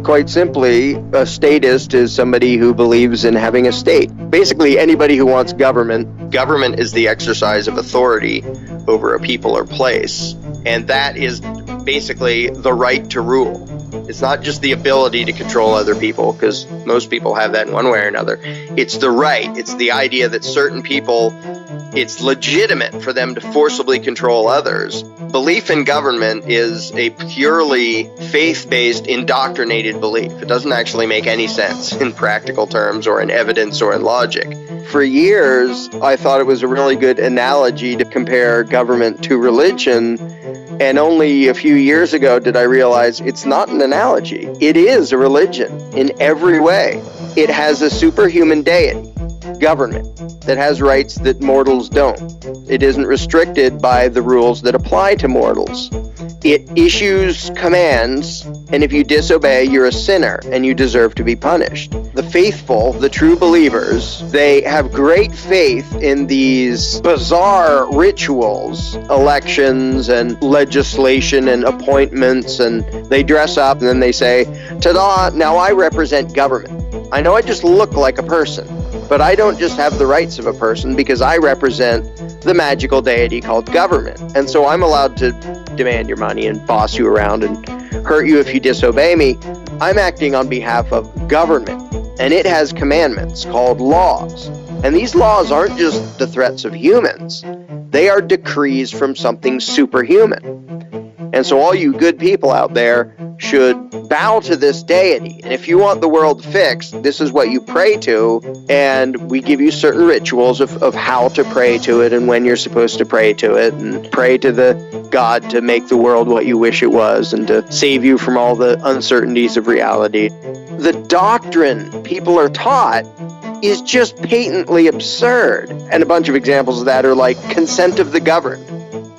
Quite simply, a statist is somebody who believes in having a state. Basically, anybody who wants government. Government is the exercise of authority over a people or place, and that is basically the right to rule. It's not just the ability to control other people, because most people have that in one way or another. It's the right. It's the idea that certain people, it's legitimate for them to forcibly control others. Belief in government is a purely faith-based, indoctrinated belief. It doesn't actually make any sense in practical terms or in evidence or in logic. For years, I thought it was a really good analogy to compare government to religion, and only a few years ago did I realize it's not an analogy. It is a religion in every way. It has a superhuman deity, government, that has rights that mortals don't. It isn't restricted by the rules that apply to mortals. It issues commands, and if you disobey, you're a sinner, and you deserve to be punished. The faithful, the true believers, they have great faith in these bizarre rituals, elections and legislation and appointments, and they dress up and then they say, ta-da, now I represent government. I know I just look like a person, but I don't just have the rights of a person because I represent the magical deity called government. And so I'm allowed to demand your money and boss you around and hurt you if you disobey me. I'm acting on behalf of government, and it has commandments called laws. And these laws aren't just the threats of humans. They are decrees from something superhuman. And so all you good people out there should bow to this deity. And if you want the world fixed, this is what you pray to, and we give you certain rituals of how to pray to it and when you're supposed to pray to it, and pray to the God to make the world what you wish it was and to save you from all the uncertainties of reality. The doctrine people are taught is just patently absurd. And a bunch of examples of that are like consent of the governed.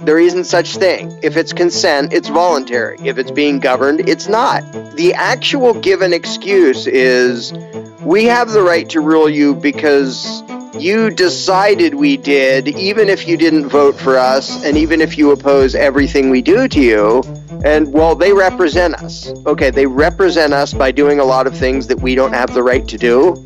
There isn't such thing. If it's consent, it's voluntary. If it's being governed, it's not. The actual given excuse is, we have the right to rule you because you decided we did, even if you didn't vote for us, and even if you oppose everything we do to you. And, well, they represent us. Okay, they represent us by doing a lot of things that we don't have the right to do.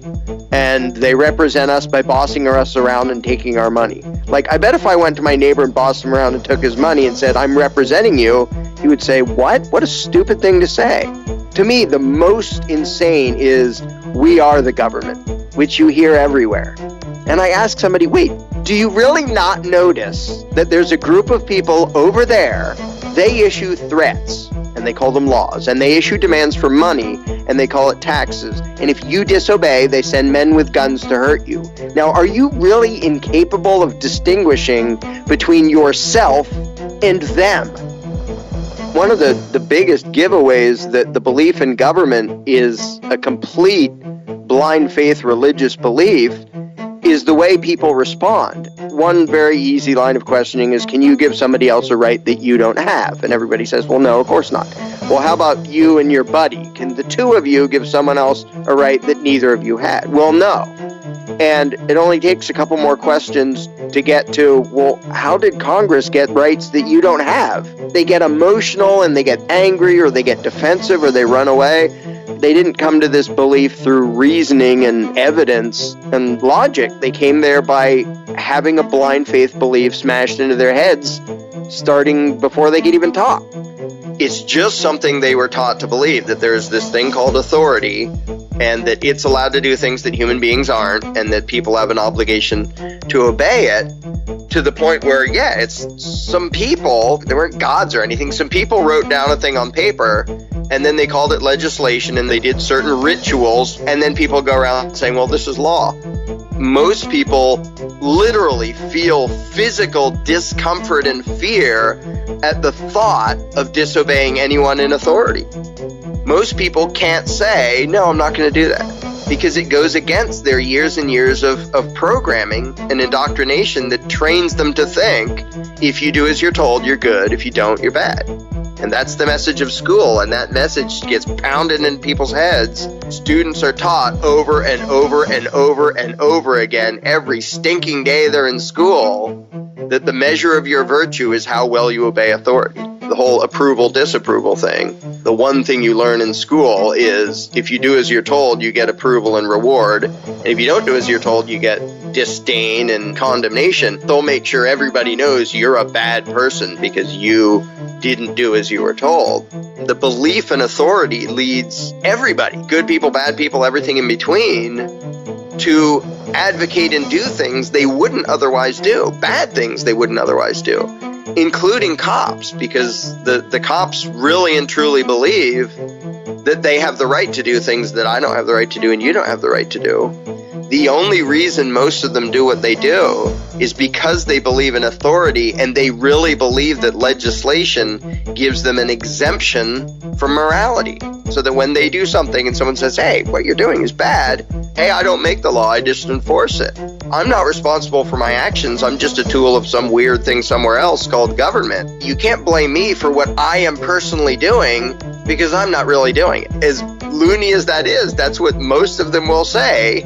And they represent us by bossing us around and taking our money. Like, I bet if I went to my neighbor and bossed him around and took his money and said, I'm representing you, he would say, what? What a stupid thing to say. To me, the most insane is, we are the government, which you hear everywhere. And I ask somebody, wait, do you really not notice that there's a group of people over there, they issue threats, and they call them laws, and they issue demands for money, and they call it taxes, and if you disobey, they send men with guns to hurt you. Now, are you really incapable of distinguishing between yourself and them? One of the biggest giveaways that the belief in government is a complete blind faith religious belief is the way people respond. One very easy line of questioning is, can you give somebody else a right that you don't have? And everybody says, well, no, of course not. Well, how about you and your buddy? Can the two of you give someone else a right that neither of you had? Well, no. And it only takes a couple more questions to get to, well, how did Congress get rights that you don't have? They get emotional and they get angry, or they get defensive, or they run away. They didn't come to this belief through reasoning and evidence and logic. They came there by having a blind faith belief smashed into their heads, starting before they could even talk. It's just something they were taught to believe, that there's this thing called authority, and that it's allowed to do things that human beings aren't, and that people have an obligation to obey it, to the point where, yeah, it's some people, they weren't gods or anything, some people wrote down a thing on paper, and then they called it legislation, and they did certain rituals, and then people go around saying, well, this is law. Most people literally feel physical discomfort and fear at the thought of disobeying anyone in authority. Most people can't say, no, I'm not going to do that, because it goes against their years and years of programming and indoctrination that trains them to think, if you do as you're told, you're good. If you don't, you're bad. And that's the message of school, and that message gets pounded in people's heads. Students are taught over and over and over and over again, every stinking day they're in school, that the measure of your virtue is how well you obey authority. The whole approval-disapproval thing. The one thing you learn in school is if you do as you're told, you get approval and reward. And if you don't do as you're told, you get disdain and condemnation. They'll make sure everybody knows you're a bad person because you didn't do as you were told. The belief in authority leads everybody, good people, bad people, everything in between, to advocate and do things they wouldn't otherwise do, bad things they wouldn't otherwise do, including cops, because the cops really and truly believe that they have the right to do things that I don't have the right to do and you don't have the right to do. The only reason most of them do what they do is because they believe in authority and they really believe that legislation gives them an exemption from morality. So that when they do something and someone says, hey, what you're doing is bad, hey, I don't make the law, I just enforce it. I'm not responsible for my actions, I'm just a tool of some weird thing somewhere else called government. You can't blame me for what I am personally doing because I'm not really doing it. As loony as that is, that's what most of them will say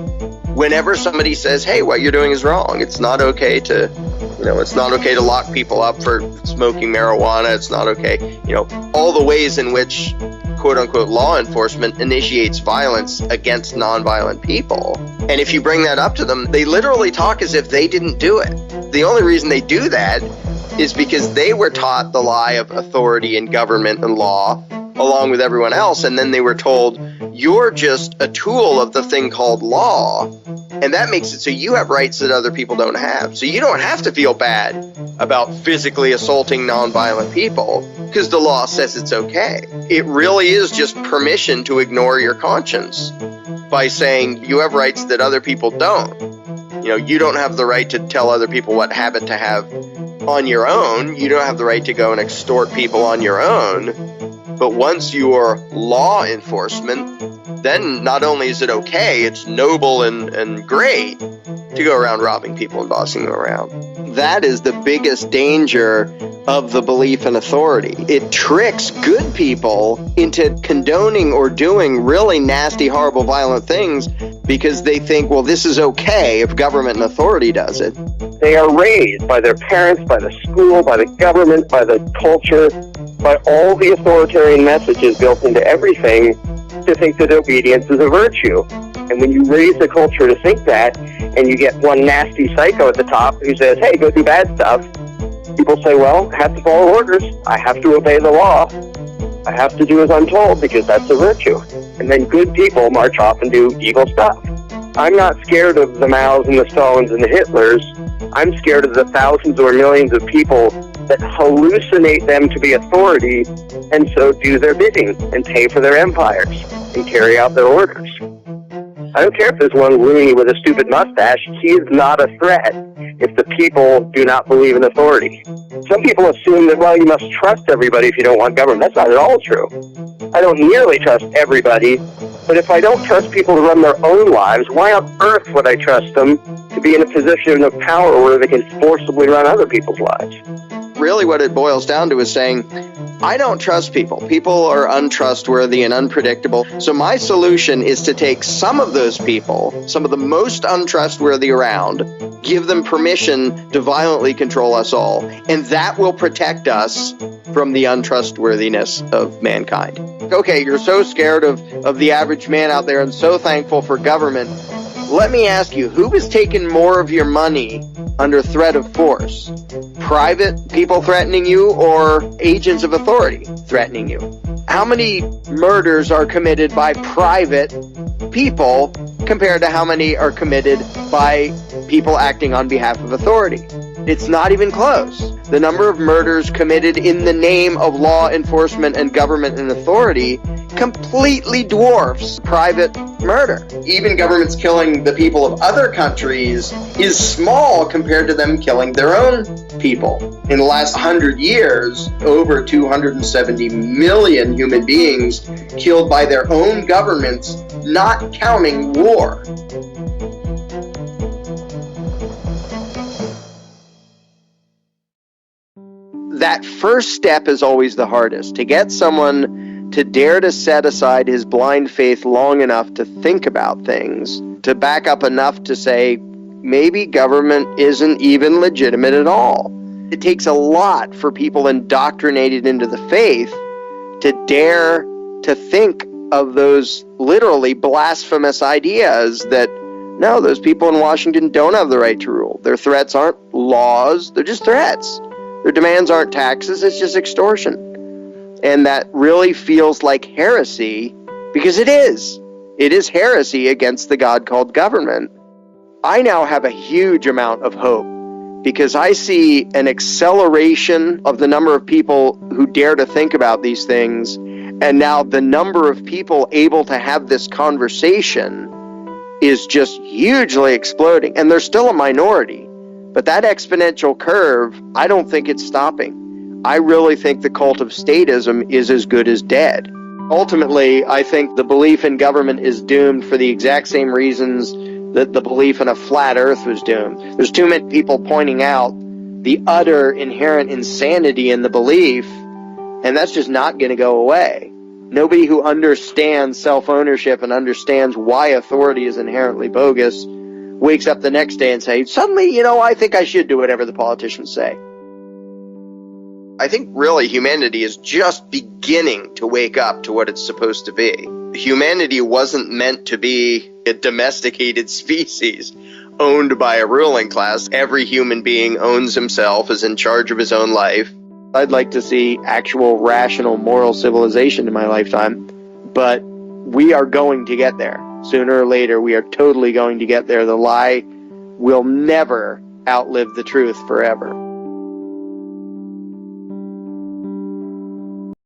whenever somebody says, hey, what you're doing is wrong. It's not okay to, it's not okay to lock people up for smoking marijuana. It's not okay, all the ways in which quote unquote law enforcement initiates violence against nonviolent people. And if you bring that up to them, they literally talk as if they didn't do it. The only reason they do that is because they were taught the lie of authority and government and law along with everyone else, and then they were told, you're just a tool of the thing called law, and that makes it so you have rights that other people don't have. So you don't have to feel bad about physically assaulting nonviolent people because the law says it's okay. It really is just permission to ignore your conscience by saying you have rights that other people don't. You don't have the right to tell other people what habit to have on your own. You don't have the right to go and extort people on your own. But once you're law enforcement, then not only is it okay, it's noble and great to go around robbing people and bossing them around. That is the biggest danger of the belief in authority. It tricks good people into condoning or doing really nasty, horrible, violent things because they think, well, this is okay if government and authority does it. They are raised by their parents, by the school, by the government, by the culture, by all the authoritarian messages built into everything to think that obedience is a virtue. And when you raise the culture to think that, and you get one nasty psycho at the top who says, hey, go do bad stuff, people say, well, I have to follow orders. I have to obey the law. I have to do as I'm told because that's a virtue. And then good people march off and do evil stuff. I'm not scared of the Maos and the Stalins and the Hitlers. I'm scared of the thousands or millions of people that hallucinate them to be authority and so do their bidding and pay for their empires and carry out their orders. I don't care if there's one loony with a stupid mustache. He is not a threat if the people do not believe in authority. Some people assume that, well, you must trust everybody if you don't want government. That's not at all true. I don't nearly trust everybody, but if I don't trust people to run their own lives, why on earth would I trust them to be in a position of power where they can forcibly run other people's lives? Really what it boils down to is saying, I don't trust people. People are untrustworthy and unpredictable. So my solution is to take some of those people, some of the most untrustworthy around, give them permission to violently control us all, and that will protect us from the untrustworthiness of mankind. Okay, you're so scared of the average man out there and so thankful for government. Let me ask you, who has taken more of your money under threat of force? Private people threatening you or agents of authority threatening you? How many murders are committed by private people compared to how many are committed by people acting on behalf of authority? It's not even close. The number of murders committed in the name of law enforcement and government and authority completely dwarfs private murder. Even governments killing the people of other countries is small compared to them killing their own people. In the last 100 years, over 270 million human beings killed by their own governments, not counting war. That first step is always the hardest. To get someone to dare to set aside his blind faith long enough to think about things, to back up enough to say, maybe government isn't even legitimate at all. It takes a lot for people indoctrinated into the faith to dare to think of those literally blasphemous ideas that, no, those people in Washington don't have the right to rule. Their threats aren't laws, they're just threats. Their demands aren't taxes, it's just extortion. And that really feels like heresy, because it is. It is heresy against the God called government. I now have a huge amount of hope, because I see an acceleration of the number of people who dare to think about these things, and now the number of people able to have this conversation is just hugely exploding. And they're still a minority, but that exponential curve, I don't think it's stopping. I really think the cult of statism is as good as dead. Ultimately, I think the belief in government is doomed for the exact same reasons that the belief in a flat earth was doomed. There's too many people pointing out the utter inherent insanity in the belief, and that's just not going to go away. Nobody who understands self-ownership and understands why authority is inherently bogus wakes up the next day and says, suddenly, I think I should do whatever the politicians say. I think really humanity is just beginning to wake up to what it's supposed to be. Humanity wasn't meant to be a domesticated species owned by a ruling class. Every human being owns himself, is in charge of his own life. I'd like to see actual rational moral civilization in my lifetime, but we are going to get there. Sooner or later, we are totally going to get there. The lie will never outlive the truth forever.